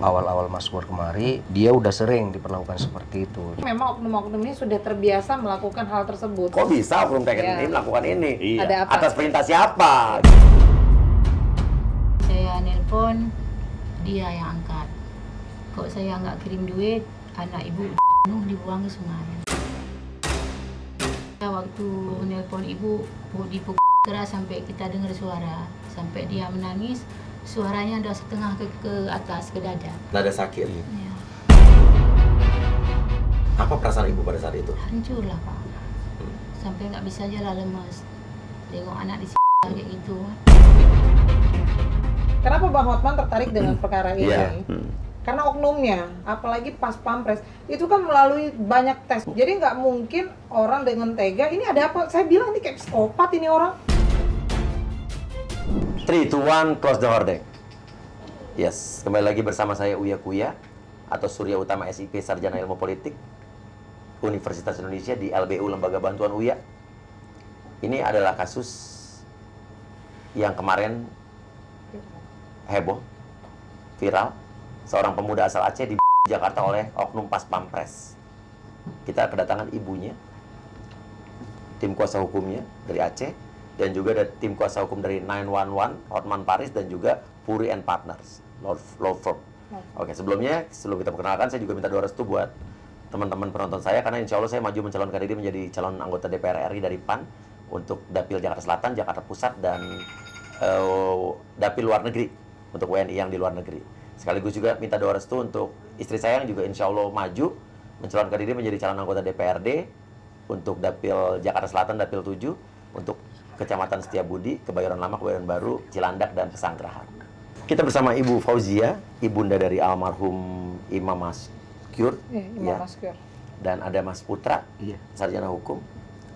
awal-awal Maskur kemari, dia udah sering diperlakukan seperti itu. Memang oknum-oknum ini sudah terbiasa melakukan hal tersebut. Kok bisa oknum TNI melakukan ini? Iya. Ada apa? Atas perintah siapa? Saya nelpon, dia yang angkat. Kok saya nggak kirim duit, anak ibu dibuang ke sungai. Waktu nelpon ibu, dipukul keras sampai kita dengar suara, sampai dia menangis, suaranya udah setengah ke atas, ke dada. Nada sakit. Ya. Apa perasaan ibu pada saat itu? Hancur lah Pak, sampai nggak bisa jalan, lemas. Tengok anak di kayak gitu. Kenapa Bang Hotman tertarik dengan perkara ini? Iya. Karena oknumnya, apalagi pas pampres, itu kan melalui banyak tes. Jadi nggak mungkin orang dengan tega, ini ada apa? Saya bilang ini kayak psikopat ini orang. 3, 2, 1, close the hordeng. Yes, kembali lagi bersama saya Uya Kuya atau Surya Utama SIP, Sarjana Ilmu Politik Universitas Indonesia di LBU Lembaga Bantuan Uya. Ini adalah kasus yang kemarin heboh, viral. Seorang pemuda asal Aceh di Jakarta oleh oknum pas pampres. Kita kedatangan ibunya, tim kuasa hukumnya dari Aceh, dan juga ada tim kuasa hukum dari 911, Hotman Paris, dan juga Puri and Partners, law firm. Oke, sebelum kita perkenalkan, saya juga minta doa restu buat teman-teman penonton saya, karena insya Allah saya maju mencalonkan diri menjadi calon anggota DPR RI dari PAN untuk Dapil Jakarta Selatan, Jakarta Pusat, dan Dapil luar negeri untuk WNI yang di luar negeri. Sekaligus juga minta doa restu untuk istri saya yang juga insya Allah maju mencalonkan diri menjadi calon anggota DPRD untuk Dapil Jakarta Selatan, Dapil 7, untuk Kecamatan Setiabudi, Kebayoran Lama, Kebayoran Baru, Cilandak, dan Pesanggerahan. Kita bersama Ibu Fauzia, ibunda dari almarhum Imam Maskur. Imam Maskur. Dan ada Mas Putra, sarjana hukum.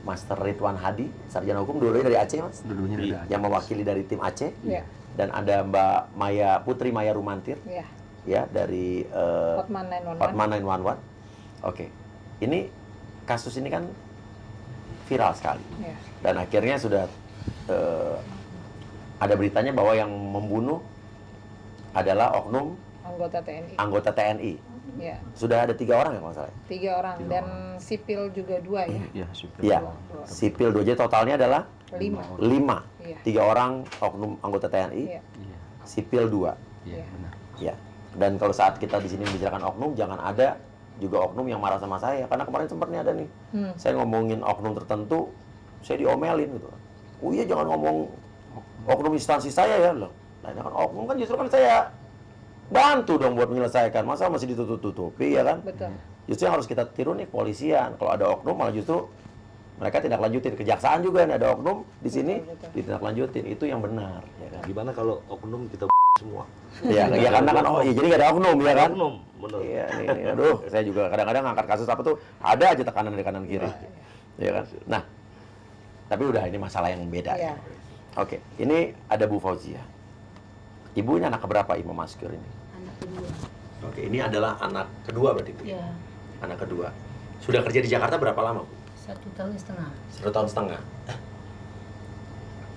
Master Ridwan Hadi, sarjana hukum, dua-duanya dari Aceh, Mas. Dulunya dari Aceh. Yang mewakili dari tim Aceh. Iya. Dan ada Mbak Putri Maya Rumantir, Iya. ya, dari Hotman 911. Hotman 911. Oke, ini kasus ini kan viral sekali. Iya. Dan akhirnya sudah ada beritanya bahwa yang membunuh adalah oknum Anggota TNI. anggota TNI. Iya. Sudah ada 3 orang ya kalau nggak salah. 3 orang dan sipil juga 2 ya. Iya, sipil. Iya, sipil 2, jadi totalnya adalah 5. 5. Iya. 3 orang oknum anggota TNI, Iya. sipil 2. Iya, benar. Ya. Dan kalau saat kita di sini membicarakan oknum, jangan ada juga oknum yang marah sama saya, karena kemarin sempat nih ada nih. Saya ngomongin oknum tertentu, saya diomelin gitu. Oh iya, jangan ngomong oknum instansi saya ya loh. Nah, ini kan oknum kan justru kan saya bantu dong buat menyelesaikan. Masa masih ditutup-tutupi ya kan? Betul. Justru yang harus kita tiru nih kepolisian. Kalau ada oknum malah justru mereka tindak lanjutin. Kejaksaan juga nih ada oknum di sini ditindak lanjutin. Itu yang benar ya kan? Gimana kalau oknum kita semua? Ya, ya karena kan jadi nggak ada oknum ya kan? Oknum, benar. Iya, nih, aduh, saya juga kadang-kadang ngangkat kasus apa tuh ada aja tekanan dari kanan kiri. Ya kan? Nah, tapi udah ini masalah yang beda. Iya. Oke, ini ada Bu Fauzia. Ibunya anak keberapa Imam Maskur ini? Anak kedua. Oke, ini adalah anak kedua berarti Bu? Ya, Anak kedua. Sudah kerja di Jakarta berapa lama, Bu? 1 tahun setengah. 1 tahun setengah.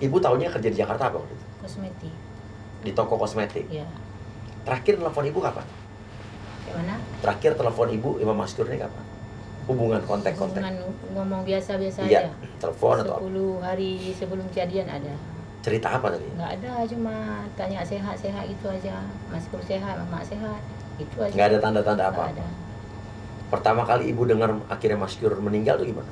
Ibu tahunya kerja di Jakarta apa waktu itu? Kosmetik. Di toko kosmetik. Ya. Terakhir telepon Ibu kapan? Gimana? Terakhir telepon Ibu Imam Maskur ini kapan? Hubungan kontak-kontak. Hubungan ngomong biasa-biasa Iya, aja. telepon atau apa? 10 hari sebelum kejadian ada. Cerita apa tadi? Nggak ada, cuma tanya sehat-sehat gitu aja. Maskur sehat, mama sehat, itu aja. Nggak ada tanda-tanda Nggak apa-apa? ada. Pertama kali Ibu dengar akhirnya Maskur meninggal tuh gimana?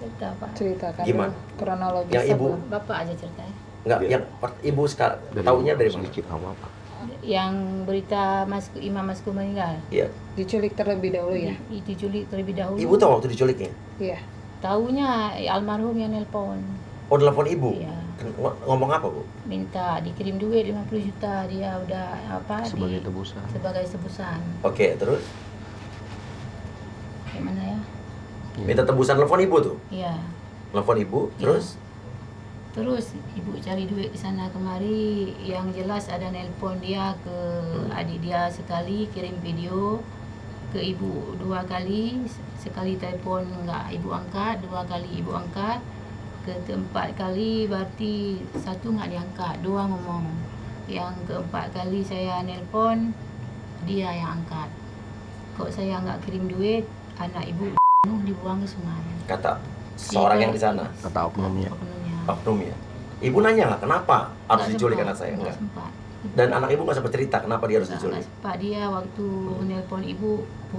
Cerita Pak. Ceritakan Gimana? dulu kronologis. Yang Ibu Bapak aja ceritanya. nggak, yang Ibu sekarang tahunya dari mana? Sedikit apa? Yang berita Imam Maskur meninggal, Iya. diculik terlebih dahulu ya. diculik terlebih dahulu. Ibu tahu waktu diculiknya? Iya. Taunya almarhum yang nelpon. Oh, telepon Ibu? Iya. Ngomong apa, Bu? Minta dikirim duit 50 juta, dia udah apa Sebagai tebusan. sebagai tebusan. Oke, terus? Gimana ya? Minta tebusan telepon Ibu tuh? Iya. Telepon Ibu, terus? Terus ibu cari duit ke sana kemari, yang jelas ada nelpon dia ke adik dia sekali, kirim video ke ibu 2 kali, sekali telepon nggak ibu angkat, 2 kali ibu angkat, keempat kali berarti 1 nggak diangkat, 2 ngomong. Yang keempat kali saya nelpon, dia yang angkat. Kok saya nggak kirim duit, anak ibu dibuang ke sungai. Kata seorang yang di sana, Kata oknumnya. oknumnya. Ibu nanya nggak kenapa harus diculik anak saya? Nggak Enggak. sempat. Dan anak ibu nggak sempat cerita kenapa dia harus diculik. Nggak sempat. Dia waktu nelpon ibu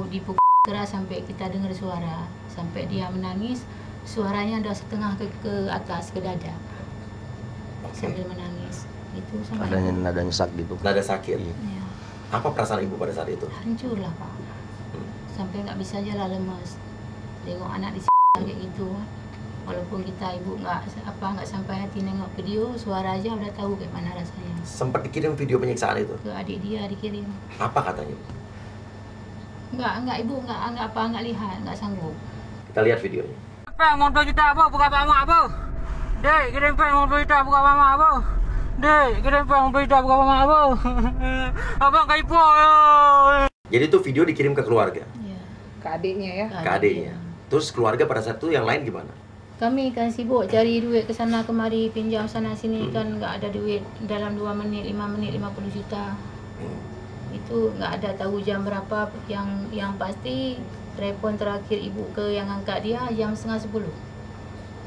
dipukul keras sampai kita dengar suara, sampai dia menangis, suaranya udah setengah ke atas ke dada. Sambil menangis. Itu sama Adanya ibu. nada nyesak gitu. Nada sakit. Iya. Ya, Apa perasaan ibu pada saat itu? hancur lah Pak. Sampai nggak bisa jalan, lemas. Tengok anak di kayak gitu. Walaupun kita ibu nggak sampai hati nengok video, suara aja udah tahu kayak mana rasanya. Sempat dikirim video penyiksaan itu. Ke adik dia dikirim. Apa katanya? Enggak ibu nggak lihat, nggak sanggup. Kita lihat videonya. Peng mau 2 juta apa buka mama apa? Dek, kirim peng mau 2 juta buka mama apa? Dek, kirim peng mau 2 juta buka mama apa? Abang kaipo. Jadi itu video dikirim ke keluarga, Iya. Ke adiknya ya. ke adiknya. Terus keluarga pada saat itu yang lain gimana? Kami kan sibuk cari duit ke sana kemari, pinjam sana sini kan nggak ada duit dalam 2 menit, 5 menit 50 juta. Itu nggak ada tahu jam berapa, yang pasti telepon terakhir ibu ke yang angkat dia jam setengah 10.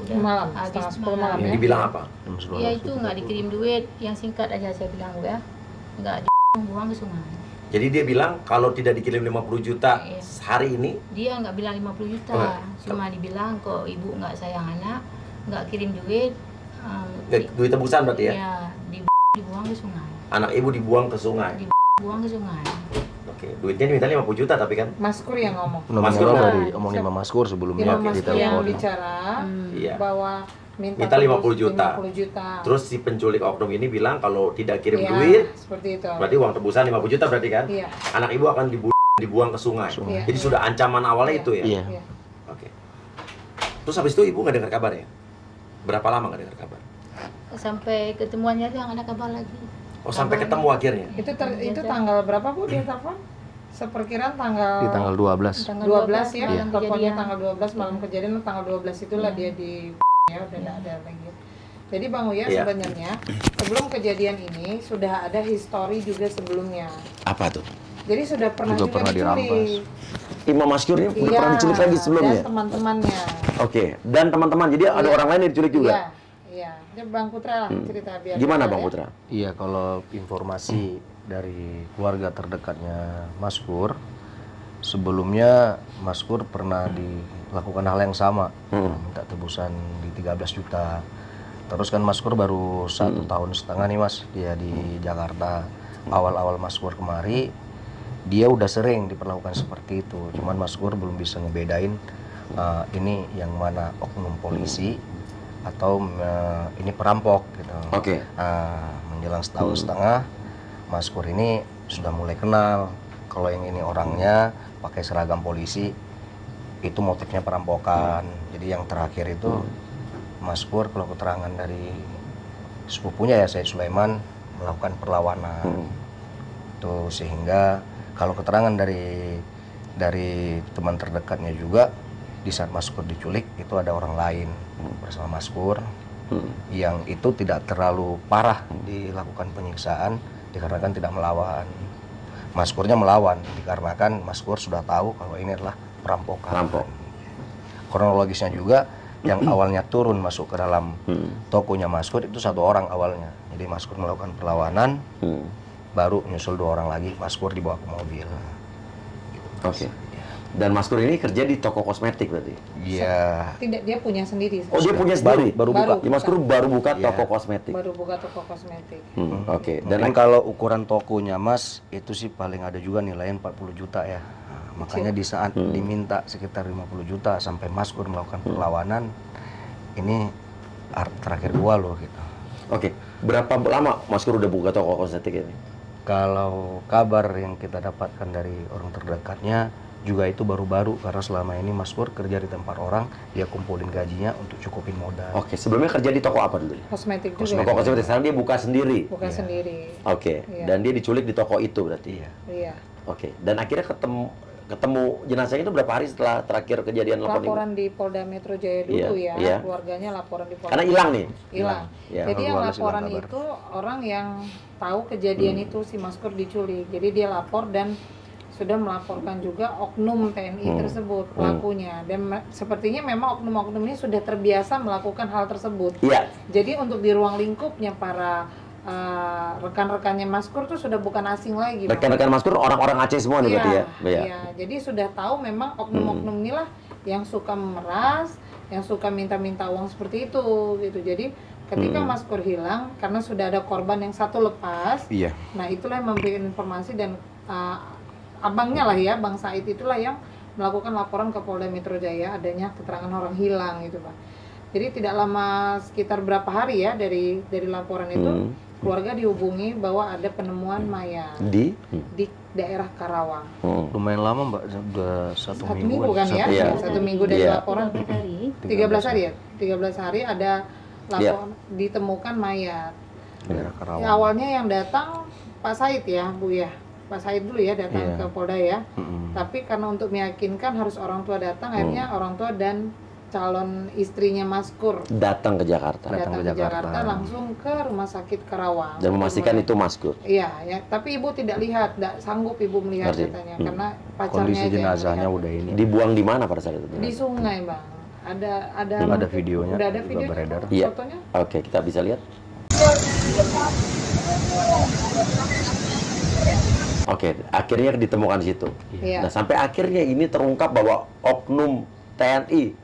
Udah Malam, habis setengah 10 malam Yang ya. dibilang apa? Ya itu nggak dikirim duit, yang singkat aja saya bilang ya, nggak buang ke sungai. Jadi dia bilang kalau tidak dikirim 50 juta Iya. hari ini, Dia nggak bilang 50 juta, Oh. cuma dibilang kok ibu nggak sayang anak, nggak kirim duit, duit tebusan berarti ya? ya dibuang ke sungai, Anak ibu dibuang ke sungai. dibuang ke sungai. Oke, duitnya diminta 50 juta tapi kan? Maskur yang ngomong. Maskur Nominal apa? dari omong Imam Maskur sebelumnya Imam Oke, Maskur ditelepon. yang bicara Iya. bahwa minta Minta 50 juta. 50 juta. Terus si penculik oknum ini bilang kalau tidak kirim Iya, duit, seperti itu. berarti uang tebusan 50 juta berarti kan? Iya. Anak ibu akan dibuang ke sungai. Iya. Jadi sudah ancaman awalnya Iya. itu ya? Iya. Iya. Oke. Terus habis itu ibu nggak dengar kabar ya? Berapa lama nggak dengar kabar? Sampai ketemuannya dia nggak ada kabar lagi. Oh, sampai ketemu akhirnya? Itu tanggal berapa Bu dia telepon? Seperkiraan tanggal Di tanggal 12. Tanggal 12 ya, malam teleponnya kejadian. tanggal 12 malam kejadian, tanggal 12 itulah dia di ya udah nggak ada lagi. Jadi Bang Uya Iya. sebenarnya sebelum kejadian ini sudah ada histori juga sebelumnya. Apa tuh? Jadi sudah pernah Juga juga pernah diculik. dirampas. Imam Maskur ini udah Iya, pernah diculik lagi sebelumnya? dan teman-temannya. Oke, dan teman-teman, jadi ada Iya. orang lain yang diculik juga? Iya, iya. Jadi Bang Putra lah cerita biar. Gimana kita Bang ya. Putra? Iya, kalau informasi dari keluarga terdekatnya Maskur, sebelumnya Maskur pernah dilakukan hal yang sama, minta tebusan di 13 juta. Terus kan Maskur baru 1,5 tahun nih Mas, dia di Jakarta. Awal-awal Maskur kemari, dia udah sering diperlakukan seperti itu. Cuman Maskur belum bisa ngebedain ini yang mana oknum polisi atau ini perampok gitu. Oke. Menjelang setahun setengah, Maskur ini sudah mulai kenal kalau yang ini orangnya pakai seragam polisi, itu motifnya perampokan. Jadi yang terakhir itu Maskur, kalau keterangan dari sepupunya ya Said Sulaiman, melakukan perlawanan. Tuh, sehingga kalau keterangan dari teman terdekatnya juga, di saat Maskur diculik itu ada orang lain bersama Maskur yang itu tidak terlalu parah dilakukan penyiksaan dikarenakan tidak melawan. Maskurnya melawan dikarenakan Maskur sudah tahu kalau ini adalah perampokan. Perampok. Kronologisnya juga yang awalnya turun masuk ke dalam tokonya Maskur itu 1 orang awalnya. Jadi Maskur melakukan perlawanan, baru nyusul 2 orang lagi, Maskur dibawa ke mobil. Oke. Dan Maskur ini kerja di toko kosmetik berarti? Iya. Tidak, dia punya sendiri. Oh, dia punya sendiri? Baru buka. Di Maskur baru buka Iya. toko kosmetik? Baru buka toko kosmetik. Oke. Dan Dan kalau ukuran tokonya Mas, itu sih paling ada juga nilainya 40 juta ya. Nah, makanya di saat diminta sekitar 50 juta sampai Maskur melakukan perlawanan, ini terakhir gua loh gitu. Oke. Berapa lama Maskur udah buka toko kosmetik ini? Kalau kabar yang kita dapatkan dari orang terdekatnya juga itu baru-baru, karena selama ini Maskur kerja di tempat orang, dia kumpulin gajinya untuk cukupin modal. Oke. Sebelumnya kerja di toko apa dulu? Kosmetik juga. Toko kosmetik. Sekarang dia buka sendiri? Bukan sendiri. Oke. Iya. Dan dia diculik di toko itu berarti? Iya. Iya. Oke. Dan akhirnya ketemu jenazahnya itu berapa hari setelah terakhir kejadian Laporan di Polda Metro Jaya dulu Iya, ya, iya. keluarganya laporan di Polda. Karena hilang nih? Hilang. Iya. Jadi baru yang ada laporan hilang kabar. itu orang yang tahu kejadian itu si Maskur diculik. Jadi dia lapor dan sudah melaporkan juga oknum TNI tersebut pelakunya, dan sepertinya memang oknum-oknum ini sudah terbiasa melakukan hal tersebut. Iya. Jadi untuk di ruang lingkupnya para rekan-rekannya Maskur tuh sudah bukan asing lagi. Bang. Rekan-rekan Maskur orang-orang Aceh semua nih berarti ya? Iya, jadi sudah tahu memang oknum-oknum inilah yang suka memeras, yang suka minta-minta uang seperti itu gitu. Jadi ketika Maskur hilang, karena sudah ada korban yang satu lepas, nah itulah yang memberikan informasi, dan abangnya lah ya, Bang Said itulah yang melakukan laporan ke Polda Metro Jaya adanya keterangan orang hilang gitu, Bang. Jadi tidak lama, sekitar berapa hari ya dari laporan itu, keluarga dihubungi bahwa ada penemuan mayat di daerah Karawang. Lumayan lama Mbak, udah satu minggu kan ya? Iya. 1 minggu dari laporan. 13 hari ya? 13 hari ada laporan ditemukan mayat. daerah Karawang. Ya, awalnya yang datang Pak Said ya, Bu ya. Pak Said dulu ya datang ke Polda ya. Tapi karena untuk meyakinkan harus orang tua datang, akhirnya orang tua dan calon istrinya Maskur datang ke Jakarta. datang ke Jakarta langsung ke rumah sakit Karawang Dan memastikan itu Maskur. Iya ya, tapi ibu tidak lihat, tidak sanggup ibu melihat katanya karena pacarnya Kondisi aja yang jenazahnya melihat. udah ini. Dibuang di mana pada saat itu? Di sungai, Bang. Ada videonya, udah ada juga videonya, beredar. Iya. fotonya. Oke, kita bisa lihat. Oke, akhirnya ditemukan di situ. Iya. Nah, sampai akhirnya ini terungkap bahwa oknum TNI,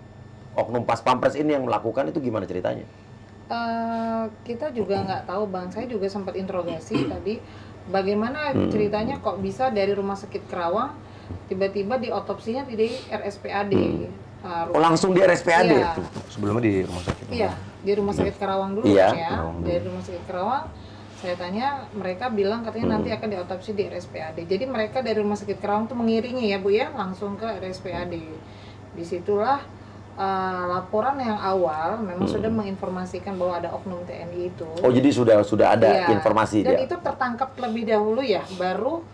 oknum Pas Pampres ini yang melakukan itu gimana ceritanya? Kita juga nggak tahu, Bang. Saya juga sempat interogasi tadi, bagaimana ceritanya kok bisa dari rumah sakit Karawang tiba-tiba diotopsinya di RSPAD. Oh, langsung di RSPAD? Iya. Sebelumnya di rumah sakit. Iya, di rumah sakit Karawang dulu Iya. ya. Dari rumah sakit Karawang, saya tanya, mereka bilang katanya nanti akan diotopsi di RSPAD. Jadi mereka dari rumah sakit Karawang tuh mengiringi ya Bu ya, langsung ke RSPAD. Disitulah laporan yang awal memang sudah menginformasikan bahwa ada oknum TNI itu. Oh, jadi sudah ada informasi dan dia. itu tertangkap lebih dahulu ya, baru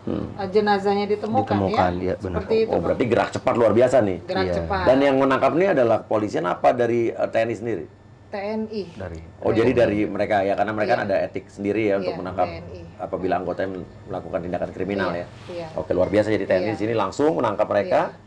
jenazahnya ditemukan ya. ya, benar. Seperti itu. Oh, berarti gerak cepat luar biasa nih. Gerak cepat. Dan yang menangkap ini adalah kepolisian apa dari TNI sendiri? TNI. Oh, jadi dari mereka ya, karena mereka kan ada etik sendiri ya untuk Iya, menangkap TNI. apabila anggotanya melakukan tindakan kriminal ya. Iya. Oke, luar biasa, jadi TNI di sini langsung menangkap mereka.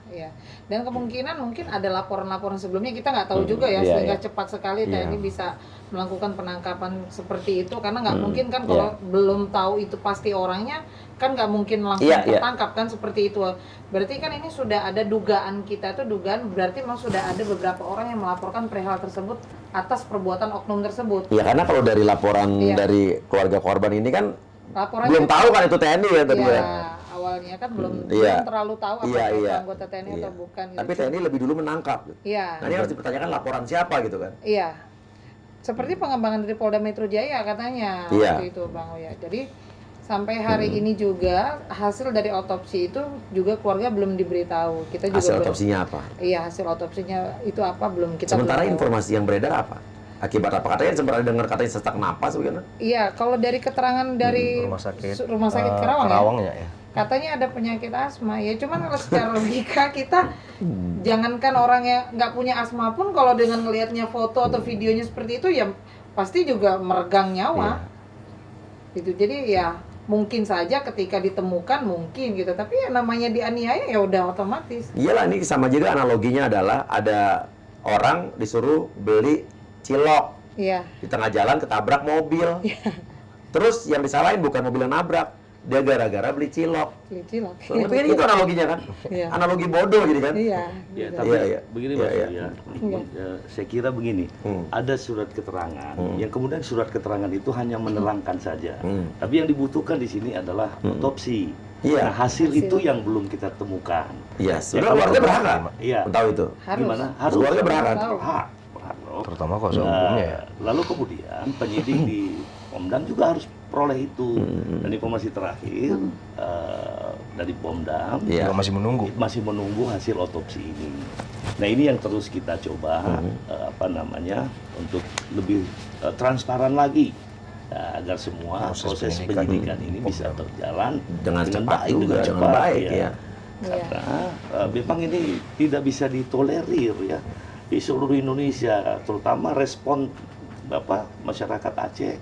Iya. Dan kemungkinan mungkin ada laporan-laporan sebelumnya, kita nggak tahu juga ya, Iya, sehingga iya. cepat sekali TNI bisa melakukan penangkapan seperti itu, karena nggak mungkin kan Iya. kalau belum tahu itu pasti orangnya, kan nggak mungkin langsung Iya, iya. tertangkap kan seperti itu. Berarti kan ini sudah ada dugaan, kita tuh dugaan berarti memang sudah ada beberapa orang yang melaporkan perihal tersebut atas perbuatan oknum tersebut. Ya, karena kalau dari laporan Iya. dari keluarga korban ini kan Laporannya belum tahu kan itu TNI ya tadi Iya, ya. awalnya kan belum Iya. terlalu tahu apakah Iya, itu iya. anggota TNI atau Iya. bukan. Gitu. Tapi TNI lebih dulu menangkap. Iya. Nah, ini harus dipertanyakan laporan siapa gitu kan. Iya. Seperti pengembangan dari Polda Metro Jaya katanya Iya. waktu itu Bang Oya. Jadi sampai hari ini juga hasil dari otopsi itu juga keluarga belum diberitahu. Kita juga Hasil belum- otopsinya apa? Iya, hasil otopsinya itu apa belum kita Sementara belum tahu. informasi yang beredar apa? Akibat apa? Katanya sempat ada dengar katanya sesak napas begitu. Iya, kalau dari keterangan dari Rumah sakit, rumah sakit Karawang ya, Karawangnya ya. katanya ada penyakit asma. Ya cuman kalau secara logika kita jangankan orang yang nggak punya asma pun kalau dengan ngelihatnya foto atau videonya seperti itu ya pasti juga meregang nyawa. Gitu. Jadi ya mungkin saja ketika ditemukan mungkin gitu, tapi ya namanya dianiaya ya udah otomatis. Iyalah, ini sama juga analoginya adalah ada orang disuruh beli cilok Iya. di tengah jalan ketabrak mobil. Terus yang disalahin bukan mobil yang nabrak, dia gara-gara beli cilok. Cilok. Tapi kan itu analoginya kan? Iya. Analogi bodoh jadi kan? Iya. Ya, gitu. tapi Iya. begini Iya, Mas iya. ya. Saya kira begini, ada surat keterangan, yang kemudian surat keterangan itu hanya menerangkan saja. Tapi yang dibutuhkan di sini adalah otopsi. Iya. Nah, hasil itu yang belum kita temukan. Iya, Ya, sebenarnya kalau keluarga berhak nggak? Iya. Tahu itu. Harus. Gimana? Harus. Keluarga berhak kan? Berhak. Loh. Terutama kuasa hukumnya ya. Lalu kemudian penyidik di Pomdam juga harus peroleh itu. Dan informasi terakhir dari Pomdam Iya. Juga masih menunggu. masih menunggu hasil otopsi ini. Nah, ini yang terus kita coba untuk lebih transparan lagi. Nah, agar semua proses penyidikan ini bisa berjalan Dengan cepat juga, dengan dengan cepat, baik ya. Karena memang ini tidak bisa ditolerir ya di seluruh Indonesia, terutama respon masyarakat Aceh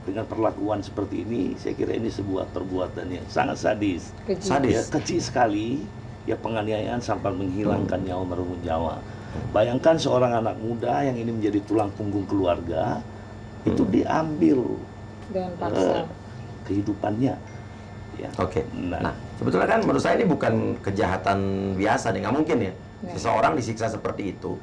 dengan perlakuan seperti ini, saya kira ini sebuah perbuatan yang sangat sadis. Keji. Ya, keji sekali, ya penganiayaan sampai menghilangkan nyawa merenggut nyawa. Bayangkan seorang anak muda yang ini menjadi tulang punggung keluarga, itu diambil Dengan paksa. kehidupannya. Ya. Oke. Nah, Nah, sebetulnya kan menurut saya ini bukan kejahatan biasa nih, nggak mungkin ya. Ya. Seseorang disiksa seperti itu,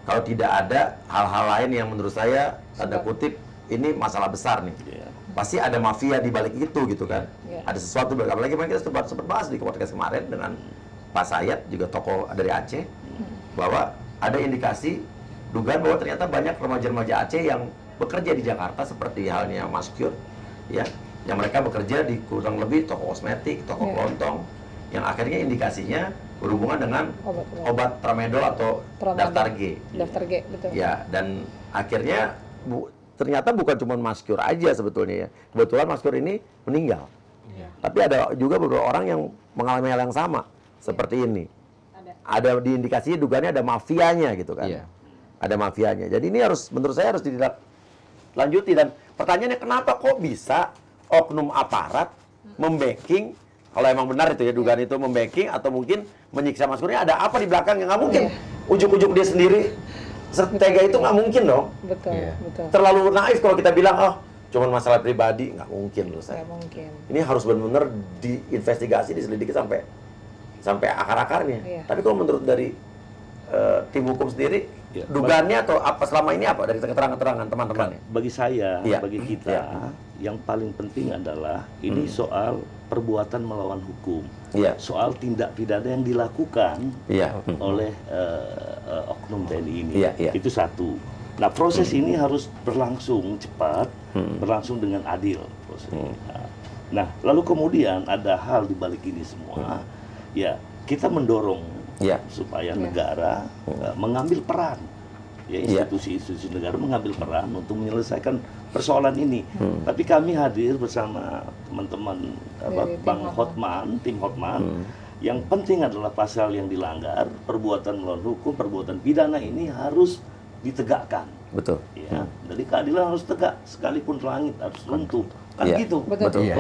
kalau tidak ada hal-hal lain yang menurut saya tanda kutip ini masalah besar nih. ya. Pasti ada mafia di balik itu gitu kan. Ya. Ada sesuatu, apalagi kemarin kita sempat bahas di podcast kemarin dengan Pak Sayat, juga tokoh dari Aceh, bahwa ada indikasi dugaan bahwa ternyata banyak remaja-remaja Aceh yang bekerja di Jakarta seperti halnya Mas Kyur, ya, yang mereka bekerja di kurang lebih toko kosmetik, toko Ya. kelontong, yang akhirnya indikasinya berhubungan dengan Obat-obat. obat tramadol atau Tramadol. daftar G. Daftar G, betul. Ya, dan akhirnya ternyata bukan cuma Mas Kyur aja sebetulnya ya. Kebetulan Mas Kyur ini meninggal. Tapi ada juga beberapa orang yang mengalami hal yang sama seperti ini. Ada di indikasinya dugaannya ada mafianya gitu kan. Iya. Ada mafianya. Jadi ini harus, menurut saya harus ditindaklanjuti. Dan pertanyaannya, kenapa kok bisa oknum aparat membacking, kalau emang benar itu ya dugaan itu membacking atau mungkin menyiksa Mas Kyur, ada apa di belakang yang nggak mungkin? Ujuk-ujuk dia sendiri setega itu nggak mungkin dong. Betul, Iya. betul. Terlalu naif kalau kita bilang, oh cuman masalah pribadi, nggak mungkin loh saya. Nggak mungkin. Ini harus benar-benar diinvestigasi, diselidiki sampai akar-akarnya. Iya. Tapi kalau menurut dari tim hukum sendiri, Ya. dugaannya atau apa selama ini apa dari keterangan-keterangan teman-temannya? Bagi saya, Iya. bagi kita, Iya. yang paling penting adalah ini soal perbuatan melawan hukum, Iya. soal tindak pidana yang dilakukan Iya. oleh oknum TNI ini. Iya, iya. Itu satu. Nah, proses ini harus berlangsung cepat, berlangsung dengan adil. Proses ini. Nah, lalu kemudian ada hal di balik ini semua, ya kita mendorong Iya. supaya negara mengambil peran, ya institusi-institusi negara mengambil peran untuk menyelesaikan persoalan ini. Tapi kami hadir bersama teman-teman Dari Bang tim Hotman, tim Hotman. Yang penting adalah pasal yang dilanggar, perbuatan melawan hukum, perbuatan pidana ini harus ditegakkan. Betul. Ya, jadi keadilan harus tegak, sekalipun langit harus runtuh. Kan Iya. gitu. Betul. Iya.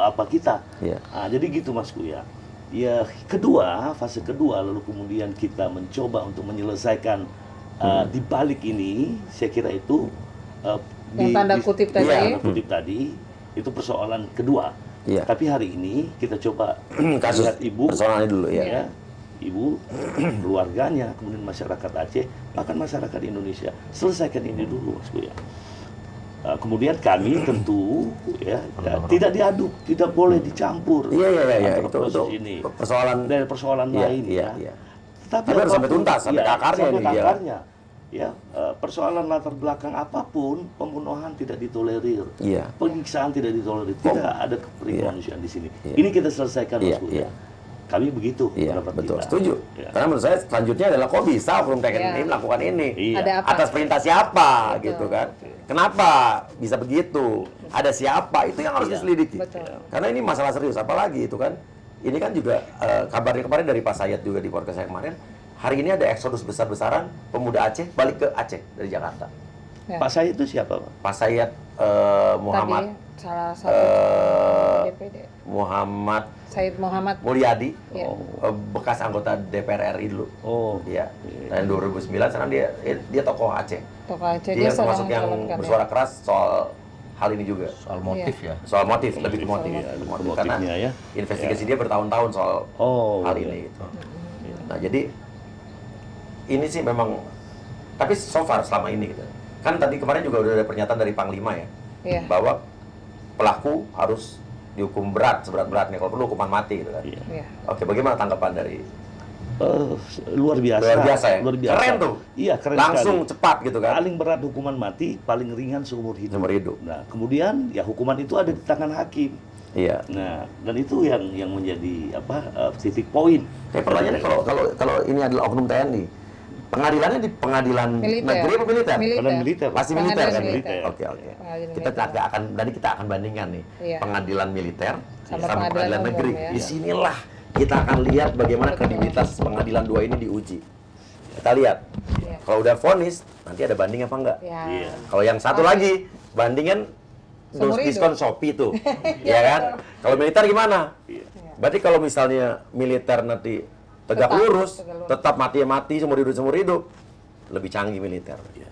Apa kita? Iya. Nah, jadi gitu Mas Kuya. Ya, kedua, fase kedua, lalu kemudian kita mencoba untuk menyelesaikan di balik ini, saya kira itu Yang tanda kutip tadi. Iya, tanda kutip tadi, itu persoalan kedua. Iya. Tapi hari ini kita coba Kasus lihat ibu, personalnya dulu ya. ya, ibu, keluarganya, kemudian masyarakat Aceh, bahkan masyarakat Indonesia. Selesaikan ini dulu, Mas Kuya. Kemudian kami tentu ya tidak diaduk, tidak boleh dicampur. Iya. antara Itu proses ini persoalan. dari persoalan Iya, lain iya, ya. iya. Tetapi Tapi harus sampai apapun, tuntas, sampai ke akarnya sampai ini, ke iya. akarnya. Ya, persoalan latar belakang apapun, pembunuhan tidak ditolerir, Iya. penyiksaan tidak ditolerir, tidak ada kemanusiaan di sini. Iya. Ini kita selesaikan, Mas Iya, Kuya. iya. Kami begitu Iya, pendapat betul. kita. Setuju. Ya. Karena menurut saya selanjutnya adalah kok bisa oknum TNI Iya. melakukan ini? Iya. Ada apa? Atas perintah siapa Betul. gitu kan? Kenapa bisa begitu? Ada siapa? Itu yang harus Iya. diselidiki. Betul. Karena ini masalah serius. Apalagi itu kan? Ini kan juga kabarnya kemarin dari Pak Sayat juga di podcast saya kemarin. Hari ini ada eksodus besar-besaran pemuda Aceh balik ke Aceh dari Jakarta. Ya. Pak saya itu siapa, Pak? Pak Sayat Muhammad Tadi salah satu DPD. Muhammad Said Muhammad. Mulyadi, Iya. bekas anggota DPR RI dulu. Oh, Iya. Dan 2009 sekarang dia tokoh Aceh. Tokoh Aceh, Dia sedang termasuk yang mencalonkan, ya. bersuara keras soal hal ini juga. Soal motif ya. Soal motif, lebih ke motif. Iya, Motif. motifnya Karena ya. investigasi dia bertahun-tahun soal Oh, hal iya. ini gitu. Nah, jadi ini sih memang, tapi so far selama ini gitu. Kan tadi kemarin juga udah ada pernyataan dari Panglima ya, Iya. bahwa pelaku harus dihukum berat, seberat-beratnya, kalau perlu hukuman mati gitu kan. Iya. Iya. Oke, bagaimana tanggapan dari Luar biasa. Luar biasa ya? Luar biasa. Keren tuh. Iya, keren langsung sekali. cepat gitu kan? Paling berat hukuman mati, paling ringan seumur hidup. Seumur hidup. Nah, kemudian ya hukuman itu ada di tangan hakim. Iya. Nah, dan itu yang menjadi titik poin. Kayak pertanyaannya kalau ini adalah oknum TNI, pengadilannya di pengadilan Militer. negeri apa militer? Pengadilan militer. Pasti militer kan? Pengadilan militer. Oke. Pengadilan Kita militer. akan bandingkan nih Iya. pengadilan militer Sama sama pengadilan pengadilan umum, negeri. ya. Disinilah kita akan lihat bagaimana Betul. kredibilitas pengadilan dua ini diuji. Kita lihat. Iya. Kalau udah vonis, nanti ada banding apa enggak? Ya. Iya. Kalau yang satu lagi bandingan Seumur diskon hidup. Shopee tuh. Ya kan? Kalau militer gimana? Iya. Berarti kalau misalnya militer nanti tegak Tetap lurus, tegak lurus. tetap mati seumur hidup, lebih canggih militer. Betul.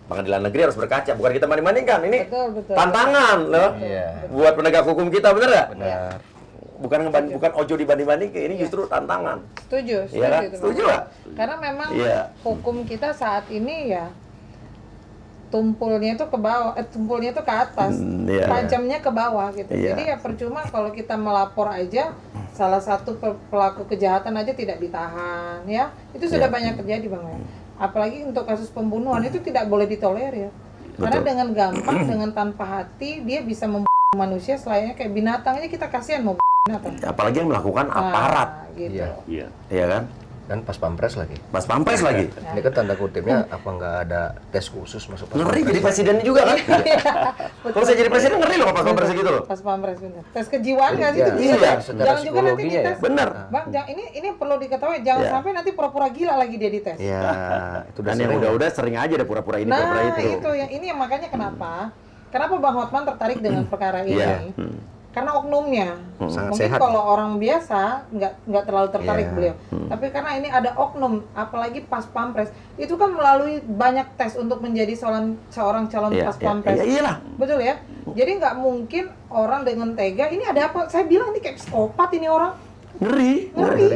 Pengadilan negeri harus berkaca, bukan kita banding-bandingkan. Ini Betul. tantangan loh Iya. buat penegak hukum kita, bener nggak? Benar. Bukan ojo dibanding-banding, ini justru tantangan. Setuju Iya kan? itu, Bang. Setuju nggak? Karena memang Iya. hukum kita saat ini ya tumpulnya itu ke bawah, tumpulnya itu ke atas, Iya. tajamnya ke bawah gitu. Iya. Jadi ya percuma kalau kita melapor aja salah satu pelaku kejahatan aja tidak ditahan ya. Itu sudah Iya. banyak terjadi Bang ya. Apalagi untuk kasus pembunuhan itu tidak boleh ditolerir. Karena Betul. dengan gampang, dengan tanpa hati dia bisa membunuh manusia selayaknya kayak binatang aja, kita kasihan mau binatang. Apalagi yang melakukan aparat, Gitu. Iya. Iya. ya kan? Dan pas pampres lagi. Pas pampres lagi. Ini kan tanda kutipnya apa nggak ada tes khusus masuk pas Ngeri pampres. jadi presidennya juga kan? Betul. Kalau saya jadi presiden ngeri loh pas pampres gitu loh. Pas pampres bener. Tes kejiwaan nggak sih Iya, itu bisa. iya, secara Jangan juga nanti psikologinya dites. ya. Bener. Bang, ini perlu diketahui jangan Iya. sampai nanti pura-pura gila lagi dia dites. Iya, itu udah Dan yang sering. udah-udah sering aja ada pura-pura ini, pura-pura Nah, itu. itu yang makanya kenapa Bang Hotman tertarik dengan perkara ini? Iya. Karena oknumnya. Sangat Mungkin sehat. kalau orang biasa nggak terlalu tertarik Iya. beliau. Tapi karena ini ada oknum, apalagi pas pampres, itu kan melalui banyak tes untuk menjadi seorang calon Iya, pas iya, pampres. iya, iyalah. Betul ya? Jadi nggak mungkin orang dengan tega, ini ada apa? Saya bilang ini kayak psikopat ini orang. Ngeri.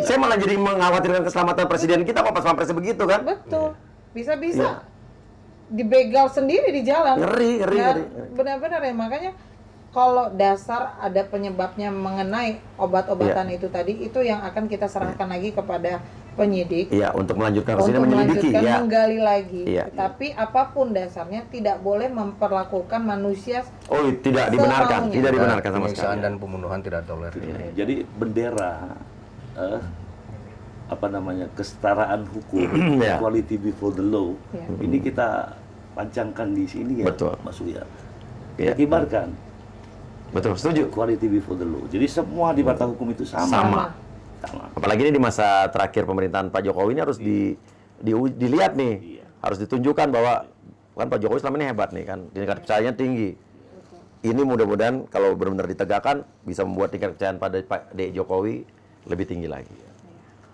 Saya malah jadi mengkhawatirkan keselamatan presiden kita kok pas pampresnya begitu kan? Betul. Bisa-bisa Iya. dibegal sendiri di jalan. Ngeri. Benar-benar ya, makanya kalau dasar ada penyebabnya mengenai obat-obatan itu tadi, itu yang akan kita serahkan lagi kepada penyidik. Iya, untuk melanjutkan kasus ini Untuk menyelidiki melanjutkan, ya. menggali lagi. Iya. Tapi apapun dasarnya tidak boleh memperlakukan manusia Oh, tidak dibenarkan, semaunya. tidak dibenarkan sama Penyiksaan sekali. dan pembunuhan tidak tolerir. Iya. Jadi bendera kesetaraan hukum, Iya. equality before the law, Iya. ini kita pancangkan di sini ya, Betul. Mas Uya. Iya. Kita kibarkan Betul, setuju. equality before the law. Jadi semua di mata hukum itu sama. Sama. Sama. Apalagi ini di masa terakhir pemerintahan Pak Jokowi ini harus dilihat nih. Iya. Harus ditunjukkan bahwa kan Pak Jokowi selama ini hebat nih kan, tingkat kepercayaannya tinggi. Ini mudah-mudahan kalau benar-benar ditegakkan bisa membuat tingkat kepercayaan pada Pak Jokowi lebih tinggi lagi.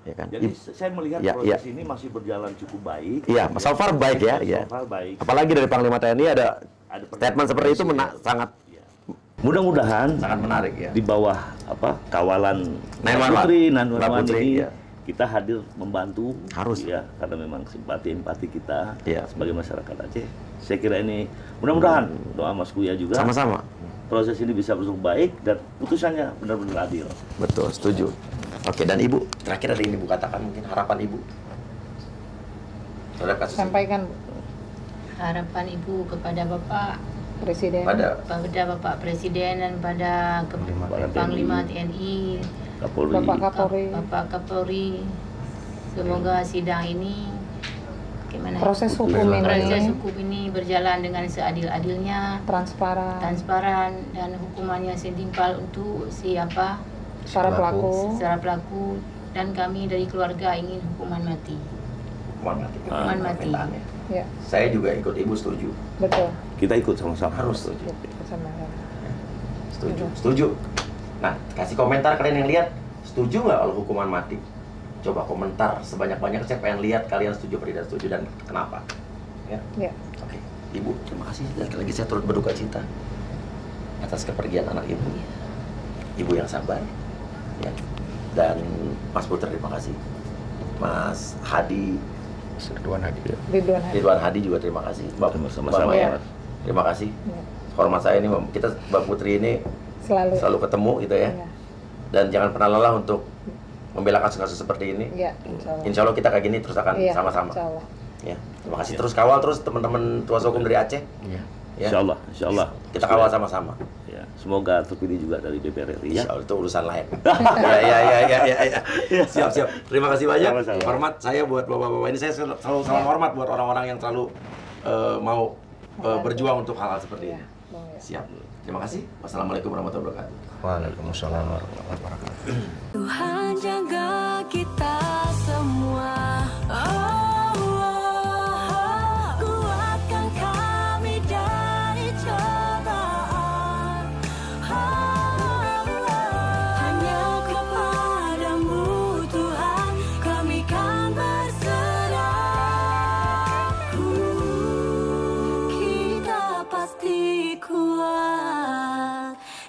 Ya kan? Jadi saya melihat Ya, proses ya. ini masih berjalan cukup baik. Iya, so far baik ya, ya. So far baik. Apalagi dari Panglima TNI ada Ada statement seperti itu sangat Mudah-mudahan sangat menarik ya. di bawah kawalan 911. Putri, Mbak Putri, ini ya. kita hadir membantu, Harus. ya, karena memang empati kita Ya. sebagai masyarakat Aceh. Saya kira ini mudah-mudahan doa Mas Kuya juga Sama-sama. proses ini bisa berlangsung baik dan putusannya benar-benar adil. Betul, setuju. Oke, dan Ibu, terakhir ada yang Ibu katakan mungkin harapan Ibu terhadap kasus ini. sampaikan Harapan Ibu kepada Bapak Presiden. Pada Bapak Presiden dan pada Panglima TNI, Kapolri. Bapak Kapolri, Bapak Kapolri, semoga sidang ini gimana? proses hukum Proses ini hukum ini berjalan dengan seadil-adilnya, transparan, transparan dan hukumannya setimpal untuk siapa para pelaku. secara pelaku, dan kami dari keluarga ingin hukuman mati. hukuman mati. Hukuman mati. Permintaannya. Ya, Saya juga ikut Ibu setuju. betul. Kita ikut sama-sama. Harus setuju. Bersama. Setuju. Setuju. Nah, kasih komentar kalian yang lihat, setuju nggak kalau hukuman mati? Coba komentar sebanyak-banyak, saya pengen lihat kalian setuju atau tidak setuju dan kenapa. Ya. Ya. Oke, Ibu, terima kasih. Dan sekali lagi saya turut berduka cita atas kepergian anak Ibu. Ibu yang sabar. Ya. Dan Mas Putra terima kasih. Mas Hadi, Ridwan Hadi. Ridwan Hadi. Ridwan Hadi juga terima kasih. Sama-sama. Ya. Terima kasih. Ya. Hormat saya ini, kita Mbak Putri ini selalu ketemu gitu ya. Ya. Dan jangan pernah lelah untuk membela kasus-kasus seperti ini. Ya, insya Allah. Insya Allah kita kayak gini terus akan Iya, sama-sama. insya Allah. Ya, terima kasih. Terus kawal terus teman-teman tuas hukum dari Aceh. Iya. Ya. Insya Allah. Kita kawal sama-sama. Ya, semoga terpilih juga dari DPR RI ya. Insya Allah itu urusan lain. ya. Siap. Terima kasih banyak. Sama-sama. Hormat saya buat bapak-bapak ini. Saya selalu hormat buat orang-orang yang selalu mau berjuang untuk hal-hal seperti Ya, ini. Bang, ya. Siap. Terima kasih. Wassalamualaikum warahmatullahi wabarakatuh. Waalaikumsalam warahmatullahi wabarakatuh. Tuhan jaga kita semua. Kuatkan kami dari cobaan.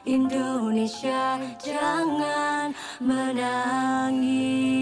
Indonesia jangan menangis.